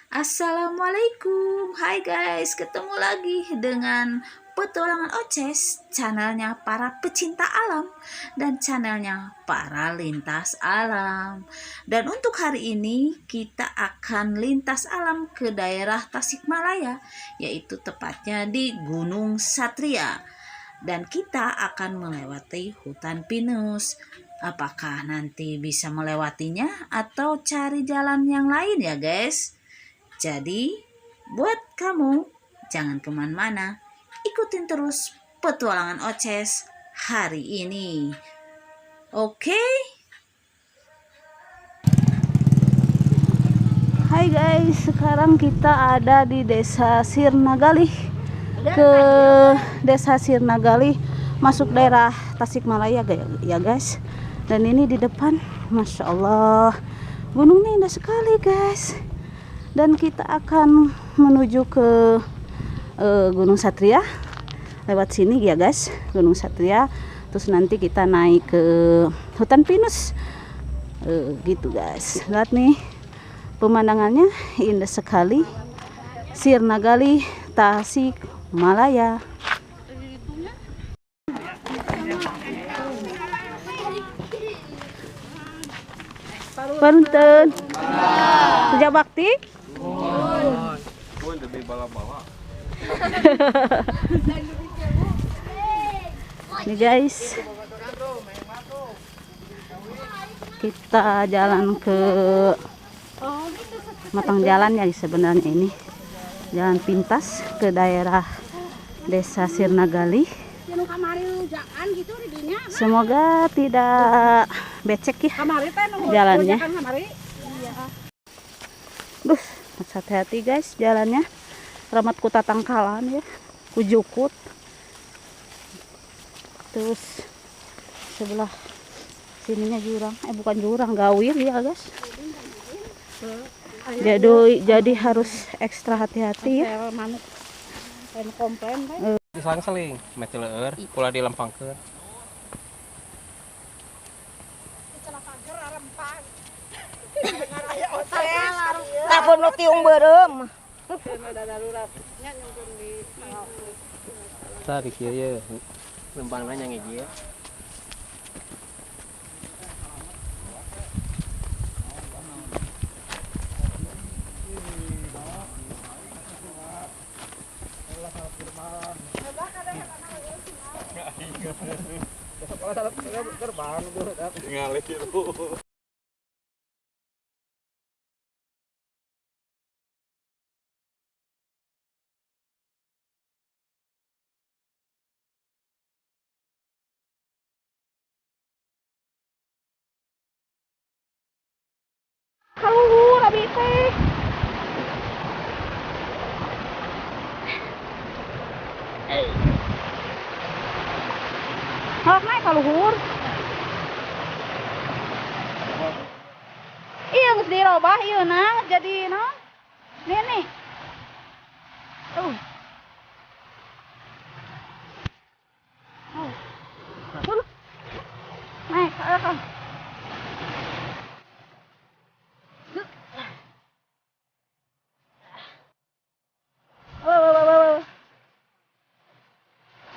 Assalamualaikum, hai guys, ketemu lagi dengan Petualangan Oces, channelnya para pecinta alam dan channelnya para lintas alam. Dan untuk hari ini kita akan lintas alam ke daerah Tasikmalaya, yaitu tepatnya di Gunung Satria. Dan kita akan melewati hutan pinus. Apakah nanti bisa melewatinya atau cari jalan yang lain ya guys? Jadi, buat kamu, jangan kemana-mana. Ikutin terus petualangan Oces hari ini. Oke? Hai guys, sekarang kita ada di Desa Sirnagalih. Ke Desa Sirnagalih, masuk daerah Tasikmalaya ya guys. Dan ini di depan, Masya Allah, gunungnya indah sekali guys. Dan kita akan menuju ke Gunung Satria. Lewat sini ya guys, Gunung Satria. Terus nanti kita naik ke hutan pinus. Gitu guys. Lihat nih, pemandangannya indah sekali. Sirnagalih, Tasikmalaya. Punten. Sejak bakti. Nih guys, kita jalan ke matang jalan ya sebenarnya ini. Jalan pintas ke daerah Desa Sirnagalih. Semoga tidak becek ya jalannya. Duh, hati-hati guys jalannya. Ramat ku tatangkalan ya, kujukut. Terus sebelah sininya jurang, bukan jurang, gawir ya guys. Jadi harus ekstra hati-hati ya. Diselang-seling, meteleur, pula dilempangkeun. Tapun nu tiung beureum. Tah di kieu ye, lempangna nya ngiji ya. Kaluhur abi teh. Halak naik kaluhur. Iya geus dirobah ieu na jadi naon? Nih. Oh. Naik, ayo Kang.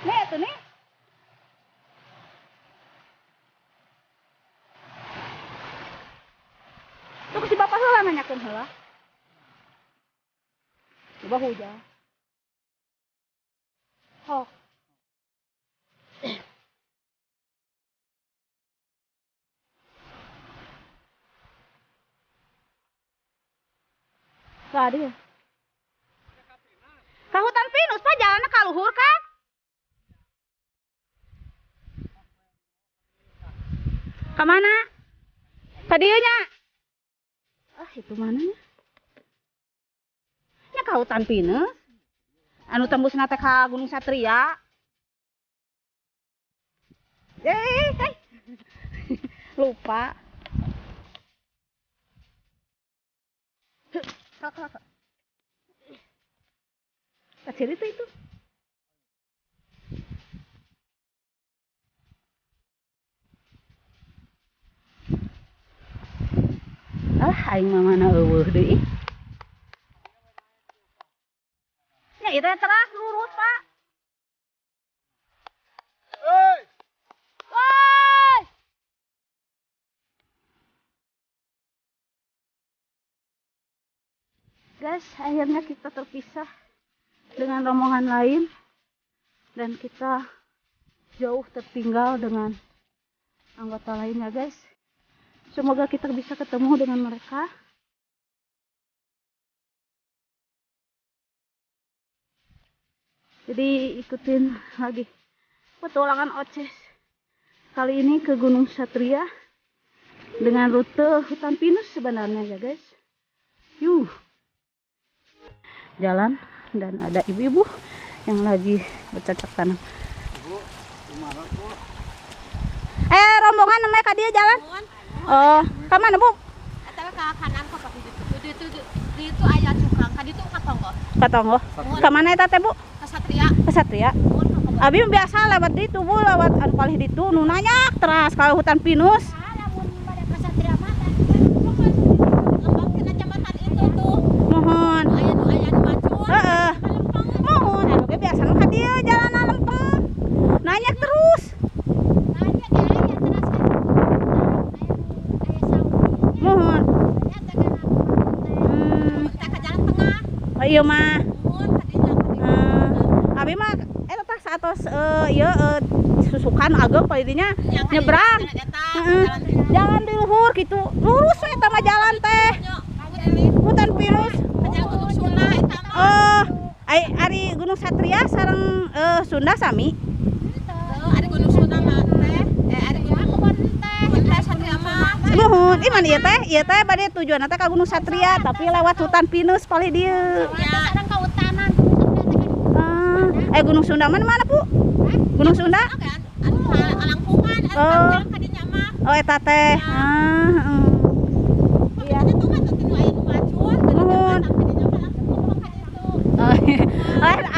Nih tuh nih. Tuh si bapak heula nanyakeun heula. Coba hujan. Oh. Gak ada ya? Ka hutan pinus pak jalannya kaluhur kan? Kemana? Kadieunya? Itu mananya? Nya ka hutan pinus. Anu tembusna teh ka Gunung Satria. Lupa. Kecil itu. Aing mah mana eueuh deui. Guys, akhirnya kita terpisah dengan rombongan lain dan kita jauh tertinggal dengan anggota lainnya guys. Semoga kita bisa ketemu dengan mereka. Jadi ikutin lagi petualangan Oces kali ini ke Gunung Satria dengan rute hutan pinus sebenarnya ya guys. Jalan dan ada ibu-ibu yang lagi bercocok tanam. Rombongan namanya ka dia jalan. Oh, ke mana Bu? Eta ke kanan kok Pak di itu aya cukang, ka ditu ka Tonggo. Ka Tonggo. Ke mana eta teh Bu? Ka Satria. Ke Satria. Abi biasa lewat di itu Bu, lewat anu palih ditu nu nanyak teras kalau hutan pinus. Lamun bade ka Satria mah lembang tina jembatan itu tuh. Mohon. Aya nu macul. Heeh. Mohon, anu ge biasa ka dieu jalanan lempeng. Nanyak terus. Mohon. Kita ke jalan tengah. Oh iya mah. Mohon kadinya. Abi mah eta tah satos susukan ageng palidinya nyebrang. Jalan di luhur gitu. Lurus we eta mah jalan teh. Hutan pinus. Oh, ari Gunung Satria sareng Sunda sami. Ada Gunung Sunda mah teh. Ada Gunung teh Satria mah. Nuhun, iman ieu teh bade tujuan teh ka Gunung Satria tapi lewat hutan pinus palih dieu. Sareng ka hutanan. Gunung Sunda mana Bu? Gunung Sunda? Alangkungan, Oh. kadinya mah. Oh eta teh. Iya. Nuhun.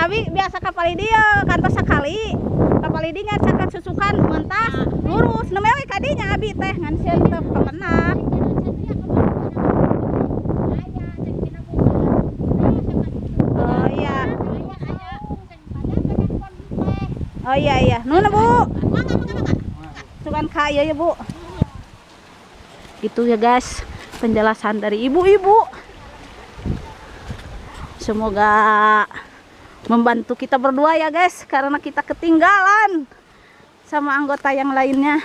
Abi biasa kapal dia kantos sakali. Kapal dinya cakat susukan mentas lurus. Nemeh we kadinya abi teh ngan sieun teu kapenah. Oh iya. Oh iya. Nuhun Bu. Sukan kaya ya Bu. Itu ya guys penjelasan dari ibu-ibu. Semoga membantu kita berdua ya guys, karena kita ketinggalan sama anggota yang lainnya.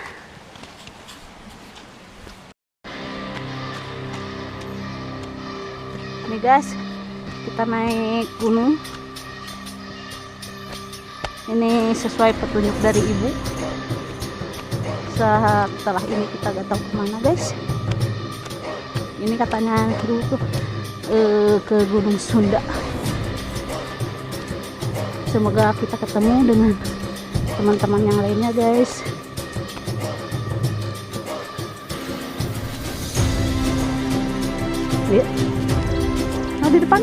Nih guys, kita naik gunung. Ini sesuai petunjuk dari ibu. Setelah ini kita gak tahu kemana guys. Ini katanya dulu tuh ke Gunung Sunda. Semoga kita ketemu dengan teman-teman yang lainnya guys. Lihat, nah di depan.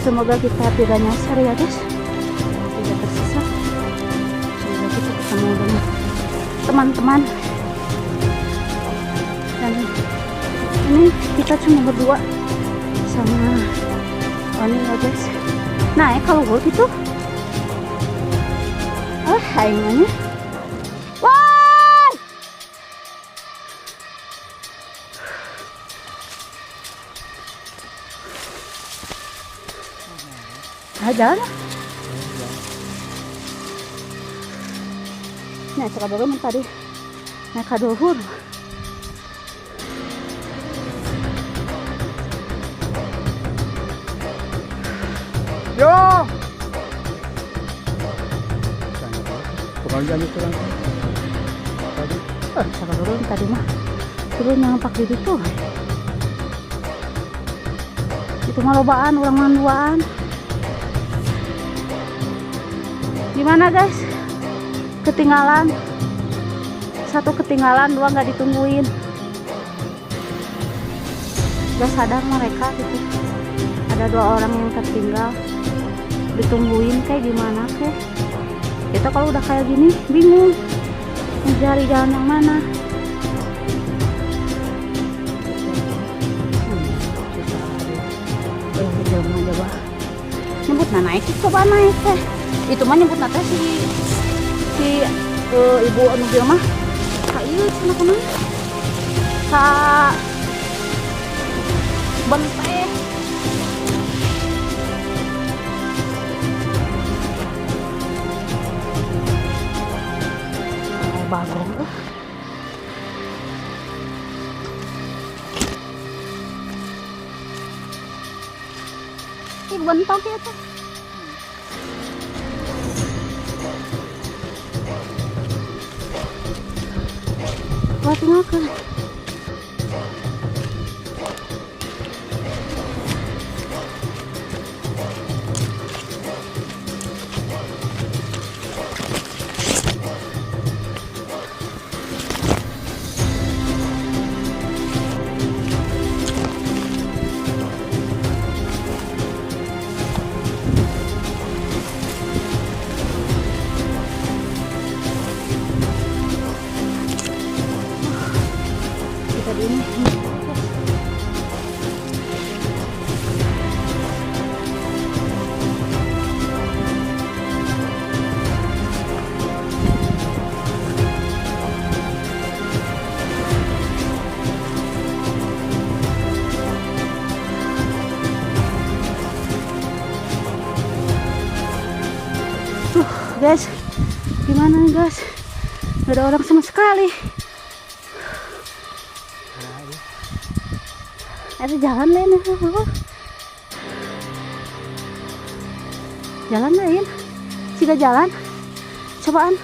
Semoga kita tidak nyasar ya guys, tidak tersesat. Semoga kita ketemu dengan teman-teman. Dan ini kita cuma berdua sama Oni ya guys. Nah ya kalau gue gitu, haingannya. Jalan lah. Nah, cakap baru tadi naik ke luhur. Yo. Kembali lagi turun. Tadi. Cakap baru tadi mah turun nampak di situ. Itu mah lobaan, orang manduaan. Gimana guys, ketinggalan satu, ketinggalan dua, nggak ditungguin. Gak sadar mereka gitu, ada dua orang yang tertinggal, ditungguin kayak gimana kayak kita kalau udah kayak gini bingung mencari jalan yang mana. Nah naik coba naik teh. Itu mah nyebut nate si ibu anu dia mah. Ka ieu cenah kunaon? Ka benteh. Bagong Ih bentok ya tuh. Buat makan. Guys, gimana nih guys? Gak ada orang sama sekali. Ada jalan lain ya? Jalan lain? Siga jalan? Cobaan.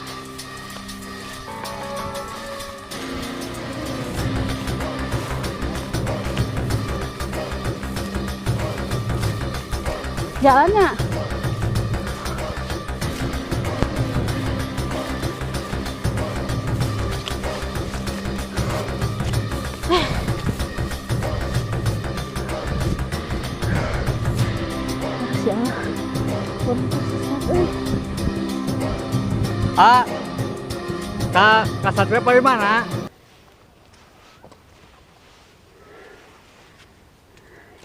Jalannya? Kak Satria apa mana?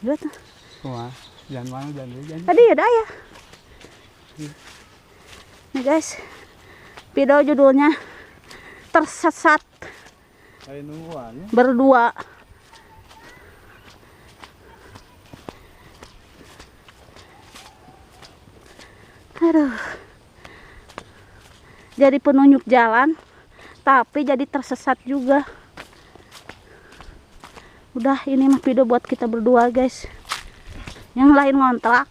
Lihat tuh. Wah, jangan mana jangan. Tadi ada ya. Nih guys, video judulnya tersesat berdua. Aduh, jadi penunjuk jalan tapi jadi tersesat juga. Udah, ini mah video buat kita berdua guys, yang lain ngontrak.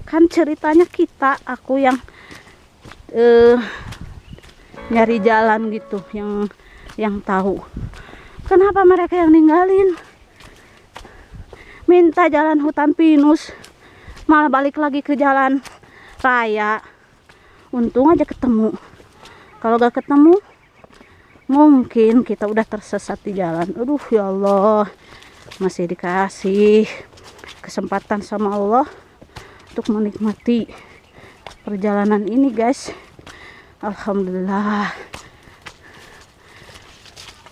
Kan ceritanya aku yang nyari jalan gitu, yang tahu. Kenapa mereka yang ninggalin? Minta jalan hutan pinus, malah balik lagi ke jalan raya. Untung aja ketemu. Kalau gak ketemu, mungkin kita udah tersesat di jalan. Aduh ya Allah, masih dikasih kesempatan sama Allah untuk menikmati perjalanan ini guys. Alhamdulillah.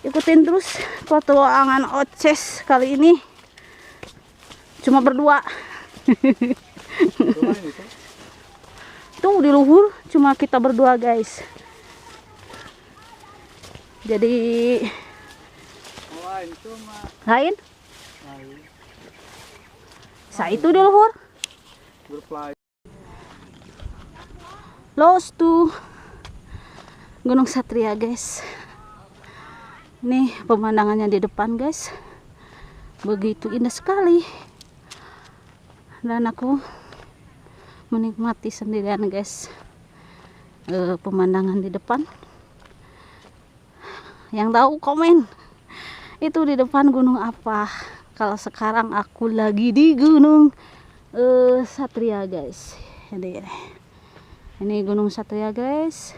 Ikutin terus petualangan Oces kali ini. Cuma berdua. Tuh di luhur cuma kita berdua guys. Jadi lain? Saya itu di luhur. Los tuh Gunung Satria guys. Nih pemandangannya di depan guys. Begitu indah sekali. Dan aku menikmati sendirian guys pemandangan di depan. Yang tahu komen itu di depan gunung apa. Kalau sekarang aku lagi di Gunung Satria guys. Ini Gunung Satria guys.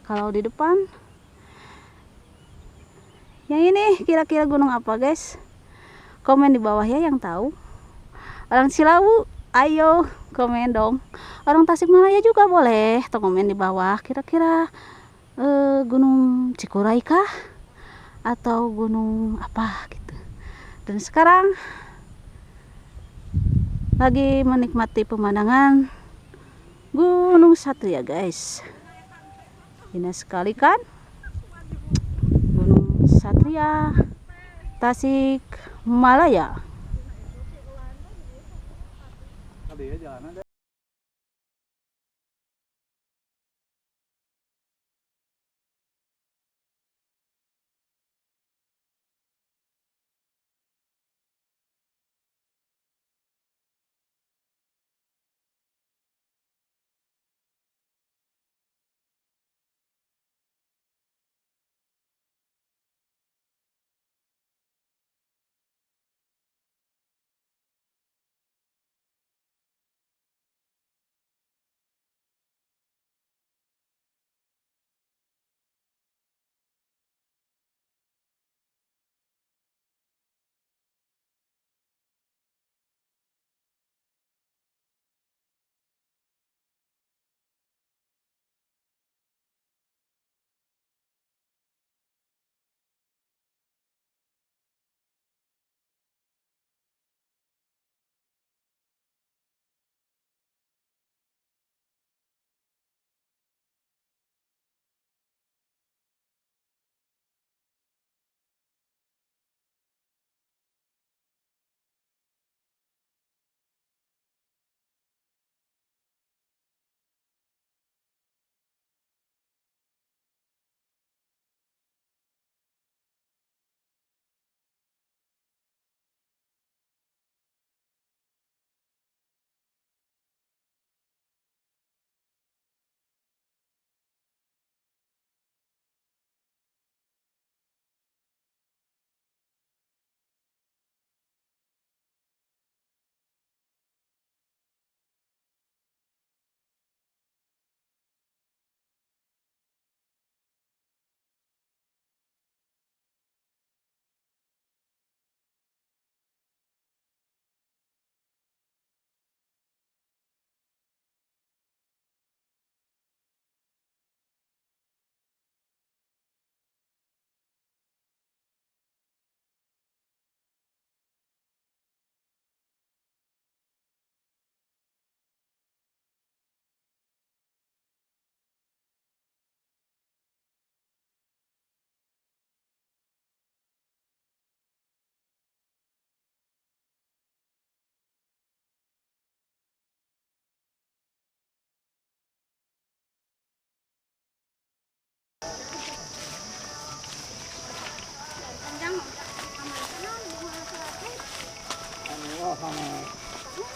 Kalau di depan yang ini kira-kira gunung apa guys? Komen di bawah ya yang tahu. Orang Cilawu, ayo komen dong. Orang Tasikmalaya juga boleh. Atau komen di bawah. Kira-kira Gunung Cikuray kah? Atau gunung apa gitu. Dan sekarang lagi menikmati pemandangan Gunung Satria guys. Indah sekali kan? Gunung Satria Tasik Malaya. Tadi ya jalan ada.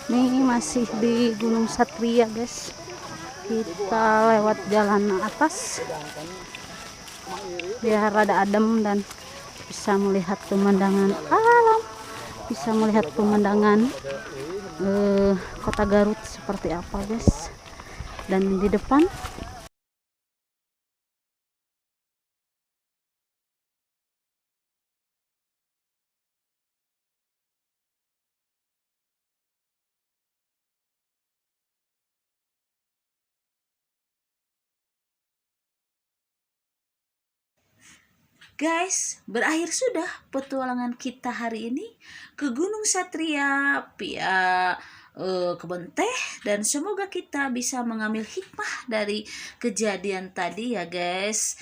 Nih masih di Gunung Satria guys. Kita lewat jalan atas biar rada adem dan bisa melihat pemandangan alam, bisa melihat pemandangan kota Garut seperti apa guys. Dan di depan Guys, berakhir sudah petualangan kita hari ini ke Gunung Satria via Kebon Teh, dan semoga kita bisa mengambil hikmah dari kejadian tadi ya guys.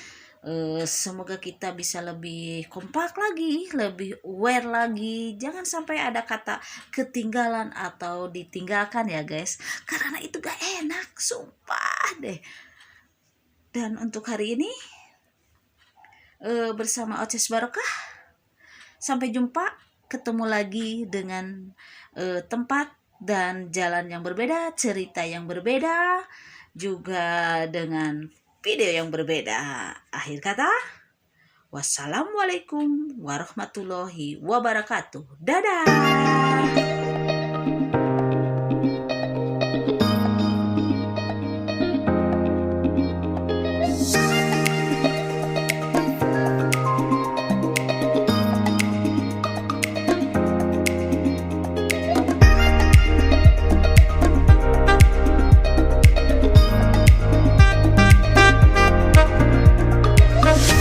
Semoga kita bisa lebih kompak lagi, lebih aware lagi. Jangan sampai ada kata ketinggalan atau ditinggalkan ya guys, karena itu gak enak, sumpah deh. Dan untuk hari ini bersama Oces Barokah, sampai jumpa, ketemu lagi dengan tempat dan jalan yang berbeda, cerita yang berbeda, juga dengan video yang berbeda. Akhir kata, wassalamualaikum warahmatullahi wabarakatuh. Dadah.